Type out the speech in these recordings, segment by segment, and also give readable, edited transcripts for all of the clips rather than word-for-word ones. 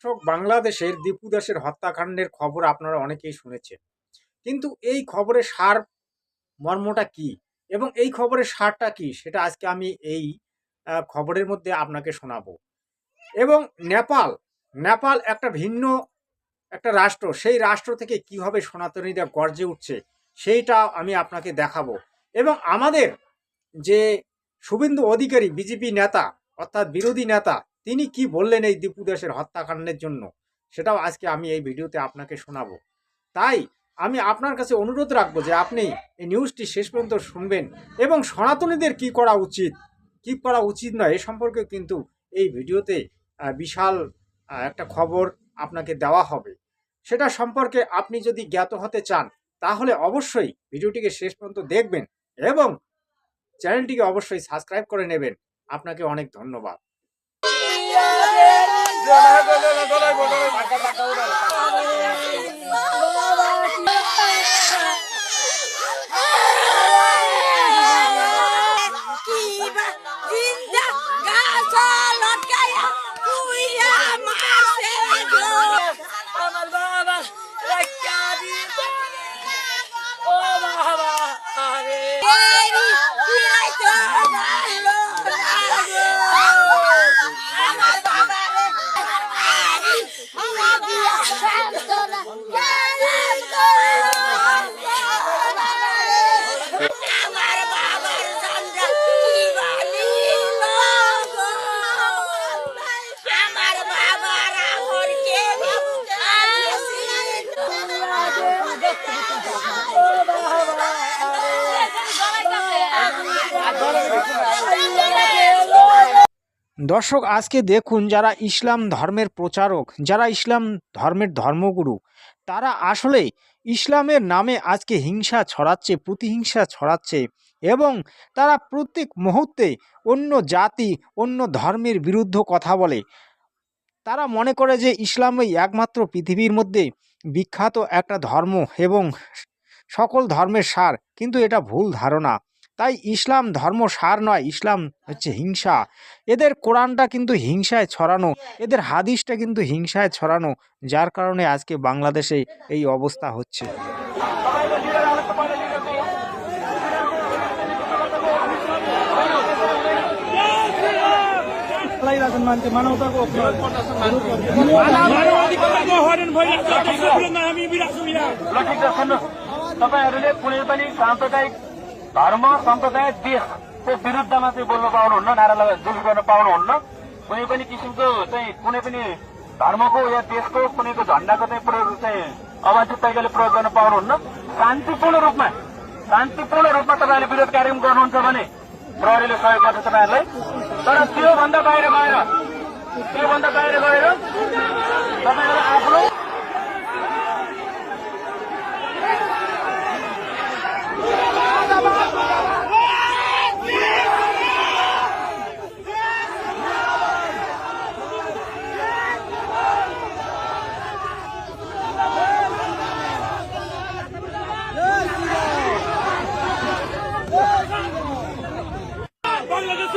দর্শক, বাংলাদেশের দীপু দাসের হত্যাকাণ্ডের খবর আপনারা অনেকেই শুনেছেন, কিন্তু এই খবরের সার মর্মটা কি এবং এই খবরের সারটা কি সেটা আজকে আমি এই খবরের মধ্যে আপনাকে শোনাবো। এবং নেপাল নেপাল একটা ভিন্ন একটা রাষ্ট্র, সেই রাষ্ট্র থেকে কিভাবে সনাতনীরা গর্জে উঠছে সেইটা আমি আপনাকে দেখাবো। এবং আমাদের যে শুভেন্দু অধিকারী বিজেপি নেতা অর্থাৎ বিরোধী নেতা, তিনি কি বললেন এই দীপু দাসের হত্যাকাণ্ডের জন্য, সেটাও আজকে আমি এই ভিডিওতে আপনাকে শোনাবো। তাই আমি আপনার কাছে অনুরোধ রাখবো যে আপনি এই নিউজটি শেষ পর্যন্ত শুনবেন এবং সনাতনীদের কি করা উচিত কি করা উচিত নয় এ সম্পর্কে কিন্তু এই ভিডিওতে বিশাল একটা খবর আপনাকে দেওয়া হবে। সেটা সম্পর্কে আপনি যদি জ্ঞাত হতে চান তাহলে অবশ্যই ভিডিওটিকে শেষ পর্যন্ত দেখবেন এবং চ্যানেলটিকে অবশ্যই সাবস্ক্রাইব করে নেবেন। আপনাকে অনেক ধন্যবাদ। দর্শক, আজকে দেখুন যারা ইসলাম ধর্মের প্রচারক, যারা ইসলাম ধর্মের ধর্মগুরু, তারা আসলে ইসলামের নামে আজকে হিংসা ছড়াচ্ছে, প্রতিহিংসা ছড়াচ্ছে এবং তারা প্রত্যেক মুহূর্তে অন্য জাতি অন্য ধর্মের বিরুদ্ধে কথা বলে। তারা মনে করে যে ইসলামই একমাত্র পৃথিবীর মধ্যে বিখ্যাত একটা ধর্ম এবং সকল ধর্মের সার, কিন্তু এটা ভুল ধারণা। তাই ইসলাম ধর্ম সার নয়, ইসলাম হচ্ছে হিংসা। এদের কোরআনটা কিন্তু হিংসায় ছড়ানো, এদের হাদিসটা কিন্তু হিংসায় ছড়ানো, যার কারণে আজকে বাংলাদেশে এই অবস্থা হচ্ছে। तपाईहरूले कुनै पनि साम्प्रदायिक धर्म सम्प्रदाय देशको विरुद्धमा चाहिँ बोल्न पाउनुहुन्न, नारा जुलुस गर्न पाउनुहुन्न। कुनै पनि किसिमको चाहिँ कुनै पनि धर्मको या देशको कुनैको झण्डाको चाहिँ प्रयोग चाहिँ अवांछित तरिकाले प्रयोग गर्न पाउनुहुन्न। शान्तिपूर्ण रूपमा तपाईँहरूले विरोध कार्यक्रम गर्नुहुन्छ भने प्रहरीले सहयोग गर्छ तपाईँहरूलाई। तर त्योभन्दा बाहिर गएर तपाईँहरू आफ्नो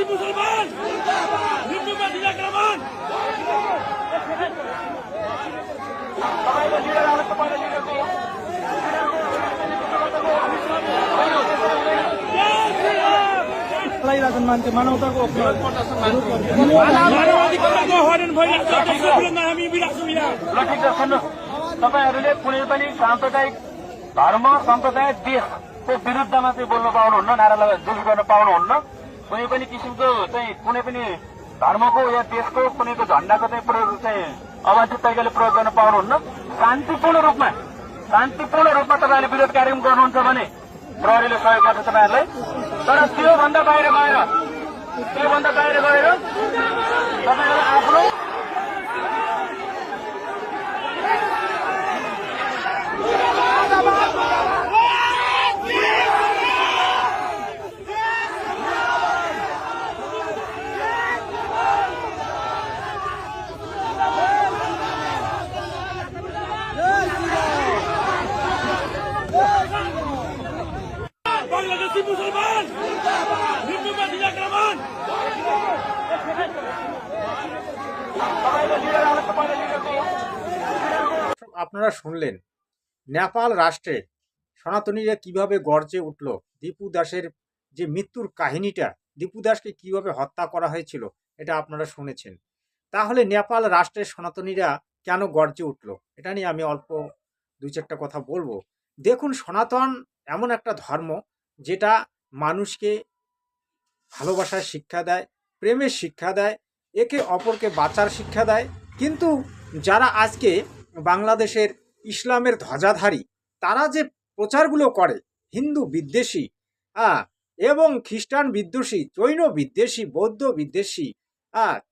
मुसलमान हिन्दूमाथि आक्रमण मान्छे मानवताको तपाईँहरूले कुनै पनि साम्प्रदायिक धर्म सम्प्रदाय देशको विरुद्धमा चाहिँ बोल्न पाउनुहुन्न, नारा जुलुस गर्न पाउनुहुन्न। कुनै पनि किसिमको चाहिँ कुनै पनि धर्मको या देशको कुनैको झण्डाको चाहिँ प्रयोग चाहिँ अवांछित तरिकाले प्रयोग गर्न पाउनुहुन्न। शान्तिपूर्ण रूपमा तपाईँहरूले विरोध कार्यक्रम गर्नुहुन्छ भने प्रहरीले सहयोग गर्छ तपाईँहरूलाई। तर त्योभन्दा बाहिर गएर तपाईँहरू आफ्नो मुसलमान हिन्दूमाथि आक्रमण আপনারা শুনলেন নেপাল রাষ্ট্রে সনাতনীরা কিভাবে গর্জে উঠল। দীপু দাসের যে মৃত্যুর কাহিনীটা, দীপু দাসকে কিভাবে হত্যা করা হয়েছিল, এটা আপনারা শুনেছেন। তাহলে নেপাল রাষ্ট্রের সনাতনীরা কেন গর্জে উঠল, এটা নিয়ে আমি অল্প দুই চারটা কথা বলবো। দেখুন, সনাতন এমন একটা ধর্ম যেটা মানুষকে ভালোবাসার শিক্ষা দেয়, প্রেমের শিক্ষা দেয়, একে অপরকে বাঁচার শিক্ষা দেয়। কিন্তু যারা আজকে বাংলাদেশের ইসলামের ধ্বজাধারী, তারা যে প্রচারগুলো করে হিন্দু বিদ্বেষী, এবং খ্রিস্টান বিদ্বেষী, জৈন বিদ্বেষী, বৌদ্ধ বিদ্বেষী,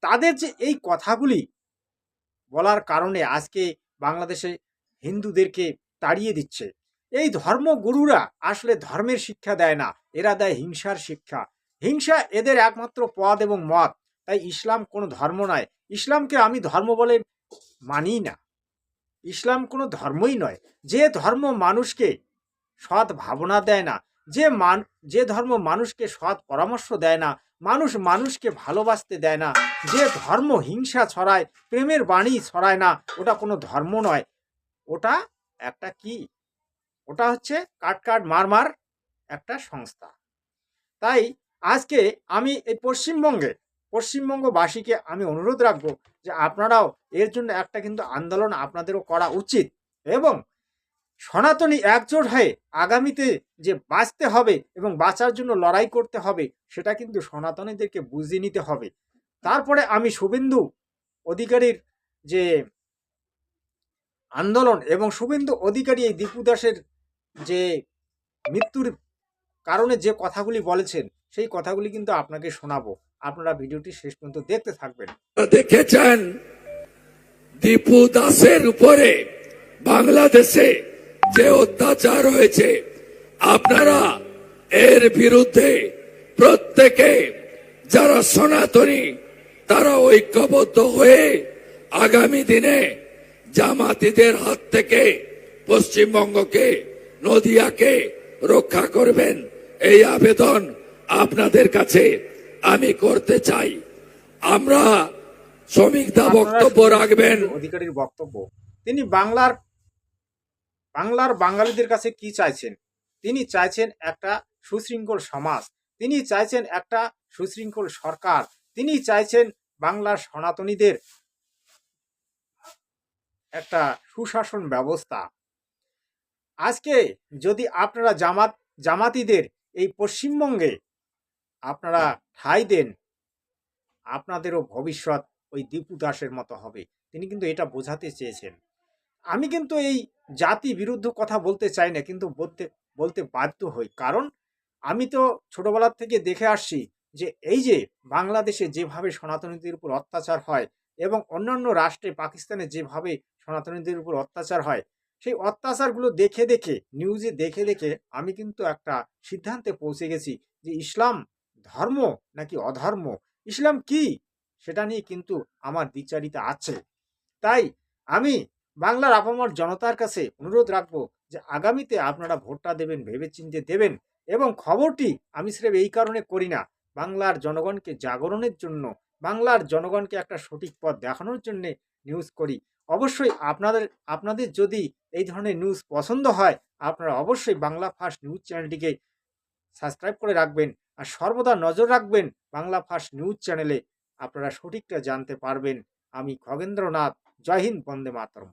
তাদের যে এই কথাগুলি বলার কারণে আজকে বাংলাদেশে হিন্দুদেরকে তাড়িয়ে দিচ্ছে। এই ধর্মগুরুরা আসলে ধর্মের শিক্ষা দেয় না, এরা দেয় হিংসার শিক্ষা। হিংসা এদের একমাত্র পদ এবং মত। তাই ইসলাম কোনো ধর্ম নয়, ইসলামকে আমি ধর্ম বলে মানি না। ইসলাম কোনো ধর্মই নয়। যে ধর্ম মানুষকে সৎ ভাবনা দেয় না, যে ধর্ম মানুষকে সৎ পরামর্শ দেয় না, মানুষকে ভালোবাসতে দেয় না, যে ধর্ম হিংসা ছড়ায়, প্রেমের বাণী ছড়ায় না, ওটা কোনো ধর্ম নয়। ওটা একটা কি, ওটা হচ্ছে কাট মার একটা সংস্থা। তাই আজকে আমি এই পশ্চিমবঙ্গবাসীকে আমি অনুরোধ রাখবো যে আপনারাও এর জন্য একটা কিন্তু আন্দোলন আপনাদেরও করা উচিত, এবং সনাতনী একজোট হয়ে আগামীতে যে বাঁচতে হবে এবং বাঁচার জন্য লড়াই করতে হবে, সেটা কিন্তু সনাতনীদেরকে বুঝিয়ে নিতে হবে। তারপরে আমি শুভেন্দু অধিকারীর যে আন্দোলন এবং শুভেন্দু অধিকারী এই দীপু দাসের যে মৃত্যুর কারণে যে কথাগুলি বলেছেন, সেই কথাগুলি কিন্তু আপনাকে শোনাবো। আপনারা ভিডিওটি শেষ পর্যন্ত দেখতে থাকবেন। দেখেছেন দীপু দাসের উপরে বাংলাদেশে যে অত্যাচার হয়েছে, আপনারা এর বিরুদ্ধে প্রত্যেকে যারা সনাতনী তারা ঐক্যবদ্ধ হয়ে আগামী দিনে জামাতিদের হাত থেকে পশ্চিমবঙ্গকে, নদিয়াকে রক্ষা করবেন, এই আবেদন আপনাদের কাছে আমি করতে চাই। আমরা শ্রমিকদা বক্তব্য রাখবেন। অধিকারীর বক্তব্য, তিনি বাংলার বাঙালিদের কাছে কি চাইছেন? তিনি চাইছেন একটা সুশৃঙ্খল সমাজ, তিনি চাইছেন একটা সুশৃঙ্খল সরকার, তিনি চাইছেন বাংলার সনাতনীদের একটা সুশাসন ব্যবস্থা। আজকে যদি আপনারা জামাতিদের এই পশ্চিমবঙ্গে আপনারা ঠাঁই দেন, আপনাদেরও ভবিষ্যৎ ওই দীপু দাসের মতো হবে। তিনি কিন্তু এটা বোঝাতে চেয়েছেন। আমি কিন্তু এই জাতি বিরুদ্ধ কথা বলতে চাই না, কিন্তু বলতে বাধ্য হই। কারণ আমি তো ছোটবেলার থেকে দেখে আসছি যে এই যে বাংলাদেশে যেভাবে সনাতনীদের উপর অত্যাচার হয় এবং অন্যান্য রাষ্ট্রে পাকিস্তানে যেভাবে সনাতনীদের উপর অত্যাচার হয়, সেই অত্যাচারগুলো দেখে দেখে, নিউজে দেখে দেখে আমি কিন্তু একটা সিদ্ধান্তে পৌঁছে গেছি যে ইসলাম ধর্ম নাকি অধর্ম, ইসলাম কি, সেটা নিয়ে কিন্তু আমার দ্বিচারিতা আছে। তাই আমি বাংলার আপামর জনতার কাছে অনুরোধ রাখবো যে আগামীতে আপনারা ভোটটা দেবেন, ভেবেচিন্তে দেবেন। এবং খবরটি আমি সির্ফ এই কারণে করি না, বাংলার জনগণকে জাগরণের জন্য, বাংলার জনগণকে একটা সঠিক পথ দেখানোর জন্য নিউজ করি। অবশ্যই আপনাদের যদি এই ধরনের নিউজ পছন্দ হয়, আপনারা অবশ্যই বাংলা ফার্স্ট নিউজ চ্যানেলটিকে সাবস্ক্রাইব করে রাখবেন, আর সর্বদা নজর রাখবেন বাংলা ফার্স্ট নিউজ চ্যানেলে, আপনারা সঠিকটা জানতে পারবেন। আমি খগেন্দ্রনাথ, জয় হিন্দ, বন্দে মাতরম।